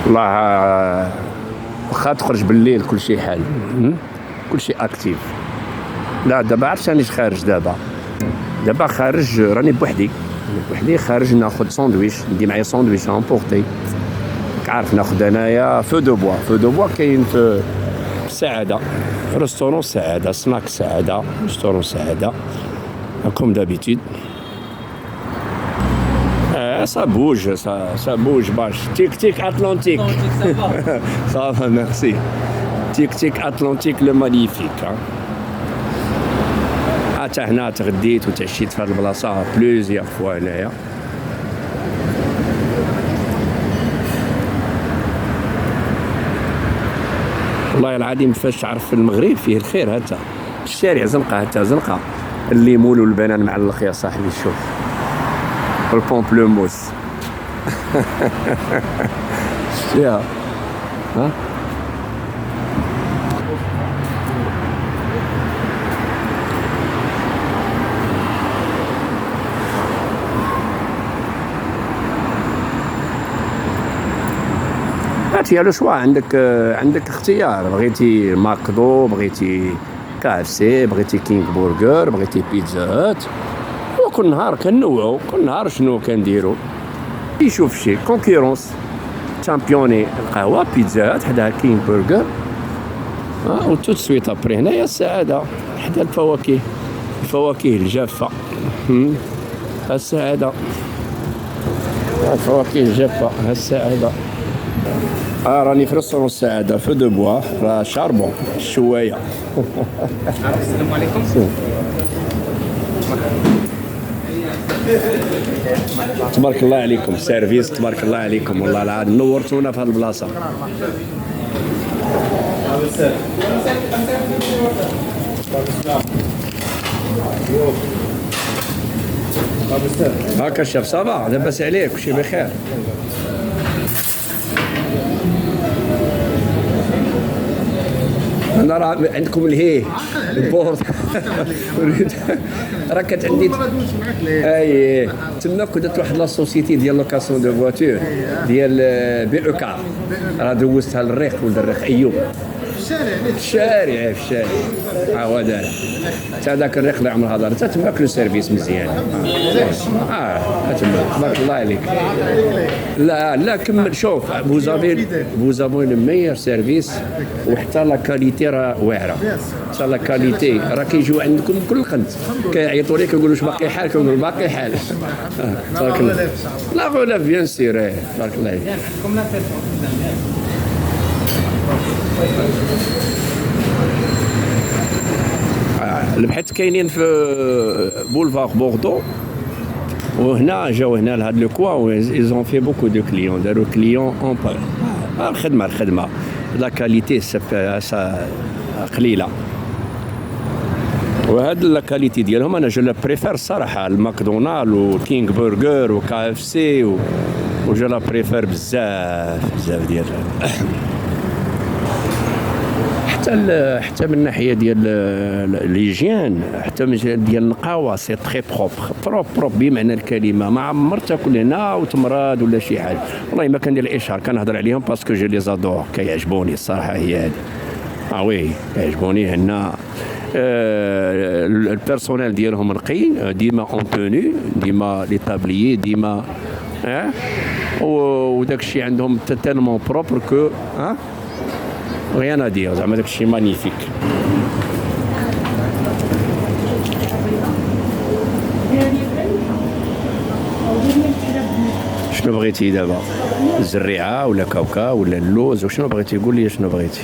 والله واخا تخرج بالليل كلشي حال، كلشي اكتيف. لا دابا عرفت راني خارج دابا خارج، راني بوحدي خارج ناخذ ساندويش، ندي معايا ساندويش امبورتي. عارف ناخذ انايا فو دو بوا كاين في السعاده، ريستورون السعاده، سناك السعاده، ريستورون السعاده كوم دابيتود. سا بوج باش تيك اتلانتيك. صافا ميرسي. تيك اتلانتيك لو مانيفيك. حتى هنا تغديت وتعشيت في هاد البلاصه بلوزيغ فوا هنايا. والله العظيم فاش تعرف في المغرب فيه الخير. هتا الشارع زنقه الليمون والبنان معلق يا صاحبي. شوف والبومبلوموس. شتيها ها هاتي لو شوا. عندك اختيار، بغيتي ماكدو، بغيتي KFC، بغيتي كينغ برجر، بغيتي بيتزات. وكل نهار كنوعو، كل نهار شنو كنديرو. يشوف شي كونكورونس. شامبيوني القهوه، بيتزات حداها كينغ برجر، وتوت سويت ابري هنايا السعاده حدا الفواكه الجافه. السعاده الفواكه الجافه السعاده. راني في ريستورون السعاده فو دو بوا، راه شاربون الشوايه. السلام عليكم. تبارك الله عليكم سيرفيس، تبارك الله عليكم. والله العظيم نورتونا في هذه البلاصه. هاكا الشيف صباح، لاباس عليك؟ كلشي بخير؟ انا راه عندكم الهيه البورد. راه كانت عندي اي تما كنت درت واحد لا سوسيتي ديال لوكاسيون دو فواتور ديال بي او كار، راه دوزتها للريق ولد الريق ايوب في الشارع هو دار حتى هذاك الريق اللي عمر هضر حتى تماك لو سيرفيس مزيان. تما تبارك الله عليك. لا كمل. شوف فوزافي لو ميور سيرفيس، وحتى لا كاليتي راه واعره. حتى لا كاليتي راه كيجيو عندكم كل قنت، كيعيطوا لك يقولوا واش باقي حال، كنقول باقي حال. تبارك الله. لا غولا بيان سير. تبارك الله عليك. البحث كاينين في بولفار بوردو، وهنا جاو هنا لهاد لو كوا ايزون في بوكو دو كليون، داروا كليون اون با الخدمه لا كاليتي قليله. وهاد لا كاليتي ديالهم انا جو لا بريفير الصراحه الماكدونالد وكينغ برجر وكا اف سي وجو لا بريفير بزاف ديال. حتى من ناحيه ديال ليجيان، حتى من ديال النقاوه سي تري بروب بمعنى الكلمه. ما عمر تاكل هنا وتمرض ولا شي حاجه. والله ما كندير الاشهار، كنهضر عليهم باسكو جو لي زادور، كيعجبوني الصراحه. هي هذه وي كيعجبوني هنا. البيرسونيل ديالهم نقي، ديما اون توني، ديما لي طابليي ديما وداك الشيء عندهم تالمون بروبر كو rien à dire. زعما داك الشيء مانيفيك. شنو بغيتي دابا؟ الزريعه ولا كاوكا ولا اللوز؟ وشنو بغيتي؟ قول لي شنو بغيتي.